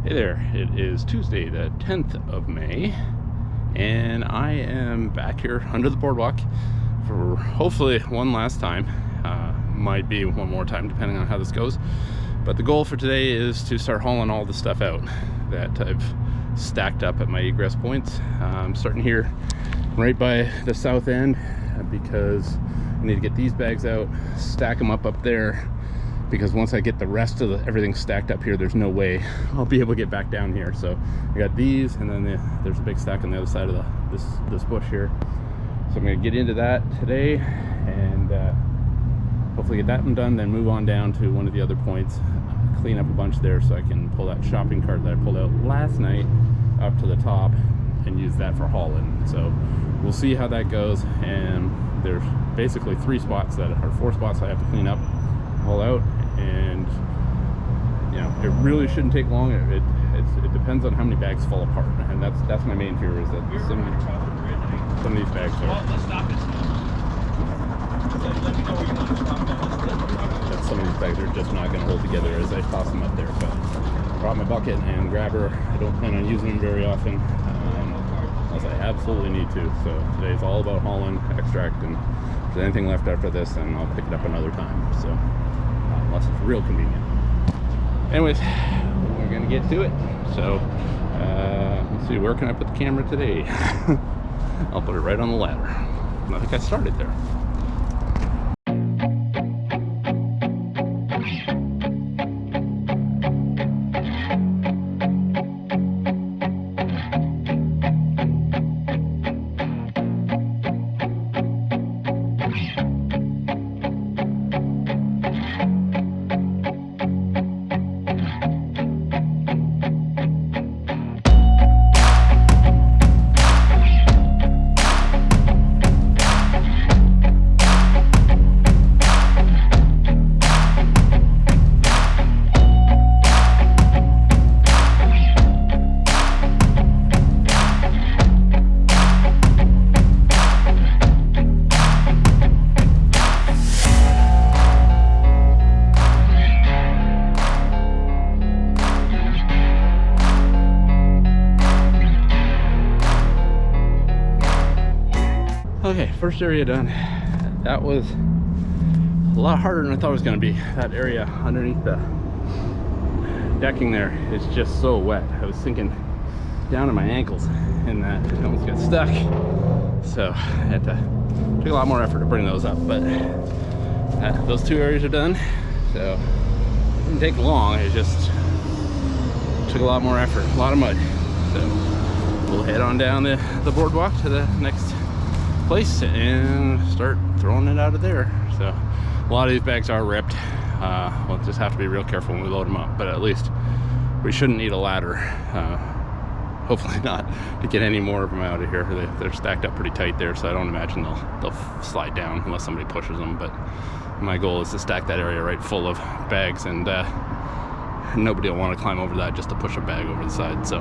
Hey there, it is Tuesday the 10th of May, and I am back here under the boardwalk for hopefully one last time. Might be one more time depending on how this goes, but the goal for today is to start hauling all the stuff out that I've stacked up at my egress points. I'm starting here right by the south end because I need to get these bags out, stack them up there, because once I get the rest of everything stacked up here, there's no way I'll be able to get back down here. So I got these, and then there's a big stack on the other side of this bush here. So I'm going to get into that today and hopefully get that one done, then move on down to one of the other points, clean up a bunch there so I can pull that shopping cart that I pulled out last night up to the top and use that for hauling. So we'll see how that goes. And there's basically four spots I have to clean up, haul out, and you know, it really shouldn't take long. It depends on how many bags fall apart, and that's my main fear, is that some of these bags are. Well, let's stop it. Let me know where you want to stop that some of these bags are just not going to hold together as I toss them up there. But I brought my bucket and grabber. I don't plan on using them very often, unless I absolutely need to. So today's all about hauling, extracting. If there's anything left after this, then I'll pick it up another time. So unless it's real convenient. Anyways, we're gonna get to it. So let's see, where can I put the camera today? I'll put it right on the ladder. I think I started there. Okay, first area done. That was a lot harder than I thought it was going to be. That area underneath the decking there is just so wet. I was sinking down to my ankles in that. I almost got stuck. So I had to take a lot more effort to bring those up. But those two areas are done. So it didn't take long. It just took a lot more effort, a lot of mud. So we'll head on down the boardwalk to the next place and start throwing it out of there. So a lot of these bags are ripped. We'll just have to be real careful when we load them up, but at least we shouldn't need a ladder, hopefully not, to get any more of them out of here. They're stacked up pretty tight there, so I don't imagine they'll slide down unless somebody pushes them. But my goal is to stack that area right full of bags, and nobody will want to climb over that just to push a bag over the side. So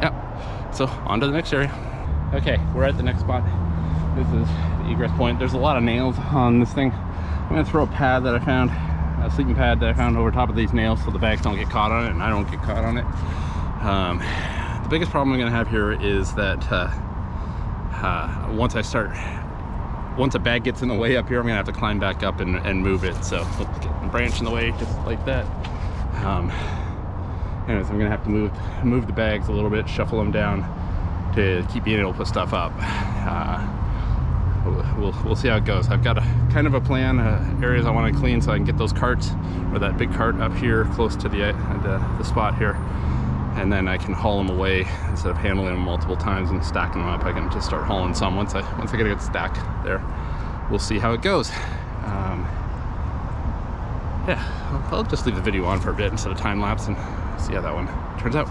yeah, so on to the next area. Okay, we're at the next spot. This is the egress point. There's a lot of nails on this thing. I'm gonna throw a pad that I found, a sleeping pad that I found over top of these nails so the bags don't get caught on it and I don't get caught on it. The biggest problem I'm gonna have here is that once a bag gets in the way up here, I'm gonna have to climb back up and move it. So let's get the branch in the way, just like that. Anyways, I'm gonna have to move the bags a little bit, shuffle them down to keep being able to put stuff up. We'll see how it goes. I've got a kind of a plan, areas I want to clean so I can get those carts, or that big cart up here close to the spot here, and then I can haul them away instead of handling them multiple times and stacking them up. I can just start hauling some once I get a good stack there. We'll see how it goes. Yeah, I'll just leave the video on for a bit instead of time lapse and see how that one turns out.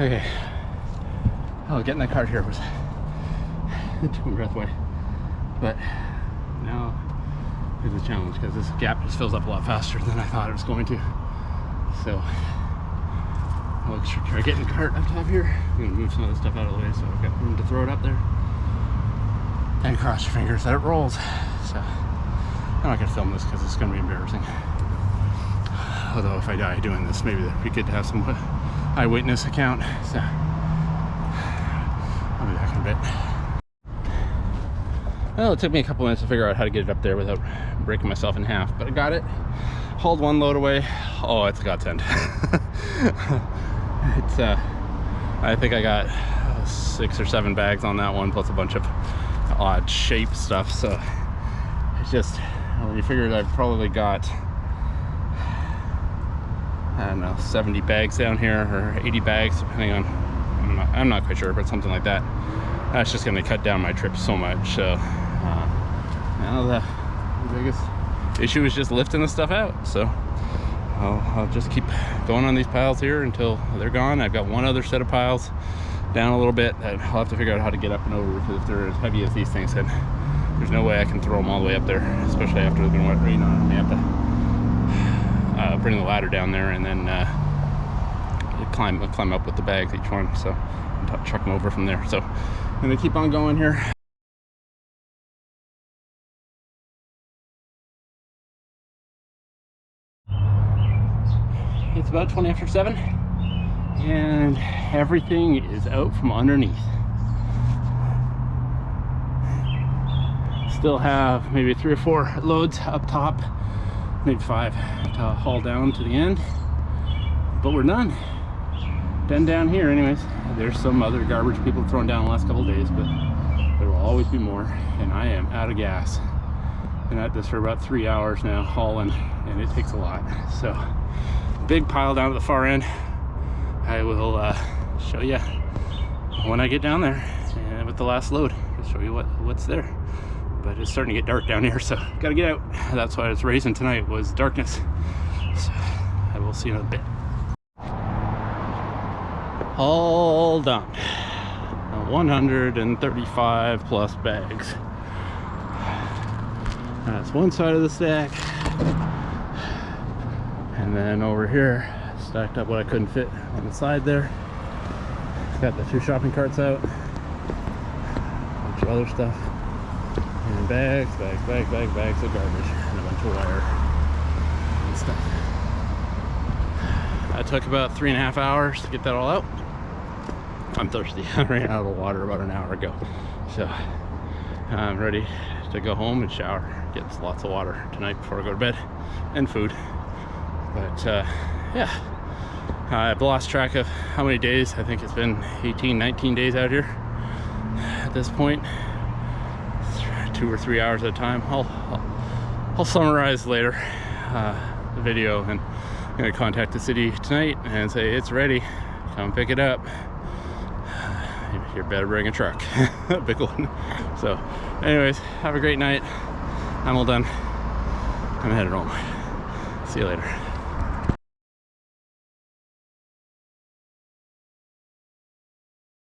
Okay. Oh, getting that cart here was too breath away. But now is a challenge because this gap just fills up a lot faster than I thought it was going to. So I'll try getting the cart up top here. I'm gonna move some of the stuff out of the way so I've got room to throw it up there. And cross your fingers that it rolls. So I'm not gonna film this because it's gonna be embarrassing. Although if I die doing this, maybe it'd be good to have some eyewitness account. So I'll be back in a bit. Well, it took me a couple minutes to figure out how to get it up there without breaking myself in half, but I got it. Hauled one load away. Oh, it's a godsend. It's I think I got 6 or 7 bags on that one, plus a bunch of odd shape stuff. So it's just, when you figure that I've probably got, I don't know, 70 bags down here or 80 bags, depending on, I'm not quite sure, but something like that. That's just going to cut down my trip so much. So now the biggest issue is just lifting the stuff out. So I'll just keep going on these piles here until they're gone. I've got one other set of piles down a little bit that I'll have to figure out how to get up and over, because if they're as heavy as these things, then there's no way I can throw them all the way up there, especially after there's been wet rain on them. I have to bring the ladder down there and then climb up with the bags, each one, so truck them over from there. So I'm gonna keep on going here. It's about 20 after 7 and everything is out from underneath. Still have maybe 3 or 4 loads up top, maybe 5 to haul down to the end, but we're done down here. Anyways, there's some other garbage people throwing down the last couple of days, but there will always be more, and I am out of gas. Been at this for about 3 hours now hauling, and it takes a lot. So big pile down at the far end. I will show you when I get down there with the last load. I'll show you what's there. But it's starting to get dark down here, so gotta get out. That's why it's racing tonight, was darkness. So I will see you in a bit. All done. 135 plus bags. That's one side of the stack. And then over here, stacked up what I couldn't fit on the side there. Got the 2 shopping carts out. A bunch of other stuff. And bags of garbage. And a bunch of wire and stuff. That took about 3.5 hours to get that all out. I'm thirsty. I ran out of water about an hour ago. So I'm ready to go home and shower. Get lots of water tonight before I go to bed. And food. But yeah. I've lost track of how many days. I think it's been 18, 19 days out here at this point. 2 or 3 hours at a time. I'll summarize later the video, and I'm gonna contact the city tonight and say it's ready. Come pick it up. You better bring a truck, a big one. So, anyways, have a great night. I'm all done. I'm headed home. See you later.